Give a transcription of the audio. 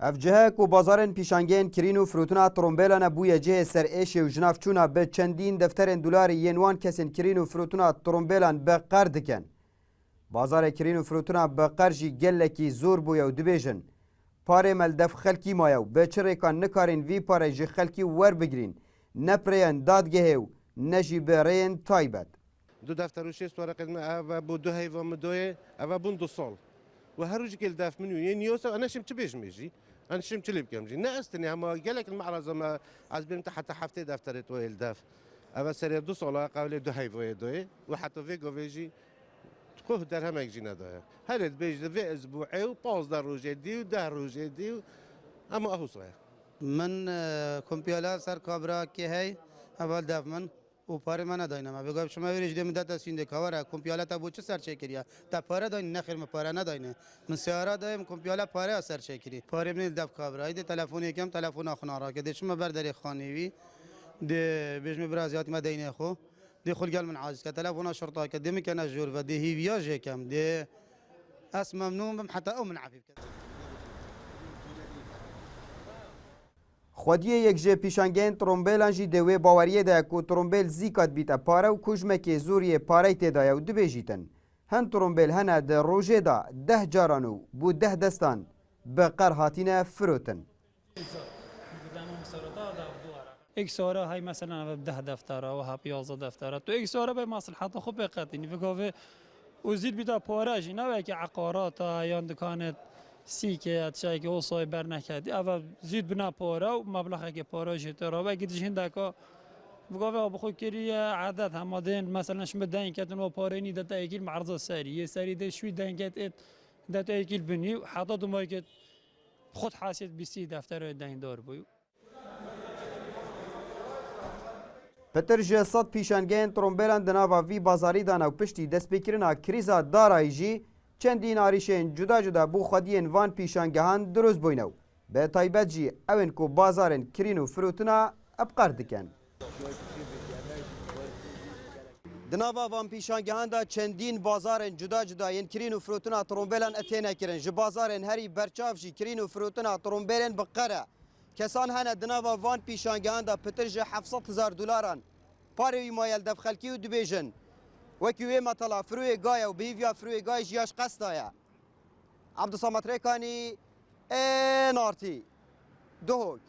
اف جهه کو بازارن پیشانگین کرین و فروتنا ترومبیلان بوی جه سر ایش و جناف چونا به چندین دفترن دلاری ینوان کسین کرین و فروتنا ترومبیلان به قرض دکن. بازار کرین و فروتنا به قرضی گلکی زور بوی و دبیجن. پاره ملدف خلکی مایو به چره کان نکارین وی پاره جه خلکی ور بگرین. نپریان دادگه و نجی برین تایبت. دو دفتر و شیست ورقه ما و دو هیوا مدوی و بون 2 سال. و هر روز كل داف منو يعني يوسف انا شمت بيش ميجي انا شمت لي بكمجي ناستني هم قال لك المعرضه ما عزبين حتى حفتي دفترت ويل داف ابا سري 2 سال قبل دو هاي دوي وحتى فيجو فيجي تكون دار هم يجي ندا هل بيج في اسبوعي وباز دار روجدي ودار روجدي اما اهو صحيح من کمپیالا سر کابرا که هی اول دف من و پاره من نداینم بگم شما ویرج دم داد سینده کاوره کمپیالا تا بوچه سر چکریا تا پاره داین نخیر من پاره نداینه من سیاره دایم کمپیالا پاره سر چکری پاره من دف کابرا ایده تلفن یکم تلفن اخنارا که دشم برداری خانیوی ده بیشم برازیات ما داینه خو ده خلقال من عاجز که تلفن شرطه که دم کنه جور و ده هی ویاج کم ده اس ممنوع حتى او من عفيف خودیه یک جه پیشانگین ترومبیلان جی دوی باوریه ده که ترومبیل زیکات بیتا پاره و کجمه زوری پاره تیدایا و دبیجیتن. هن ترومبیل هنه ده روژه دا 10 جارانو بو 10 دستان به قرهاتین فروتن. یک سواره های مثلا 10 دفتره و ها 11 دفتره تو یک سواره به مصلحت خوب بقتنی فکر وزید بیتا پاره جی نه که عقارات یا دکانت سی که اتشای که اوصای بر نکردی اول زید بنا پاره و مبلغی که پاره جت را و گیتش هندکا وقتی بخوای کری عدد همادن مثلا شما دین کتن و پاره نی دتا یکیل معرض سری یه سری ده شوی دین کت دتا یکیل بنی حتی دو ماه که خود حاسیت بیسی دفتر دین دار بودی. پتر جه صد پیشانگین ترومبیلان دناوا وی بازاری دانا و پشتی دست بکرنا کریزا دارایی جی چندین آریشین جدا جدا بو خودین وان پیشانگهان دروز بوینو. به تایبت جی اوین کو بازارن کرین و فروتنا ابقار دکن. دناوا وان پیشانگهان دا چندین بازارن جدا جدا ین کرین و فروتنا ترومبیلان اتینه کرن. ج بازارن هری برچاف جی کرین و فروتنا ترومبیلان بقره. کسان هنه دناوا وان پیشانگهان دا پتر جه 700,000 دلاران. پاروی مایل دف خلکی و دبیجن. وكيوي مطلع فروي جاية وبيفيا فروي جاي جياش قصدايا عبد الصمد ريكاني نارتي دهوك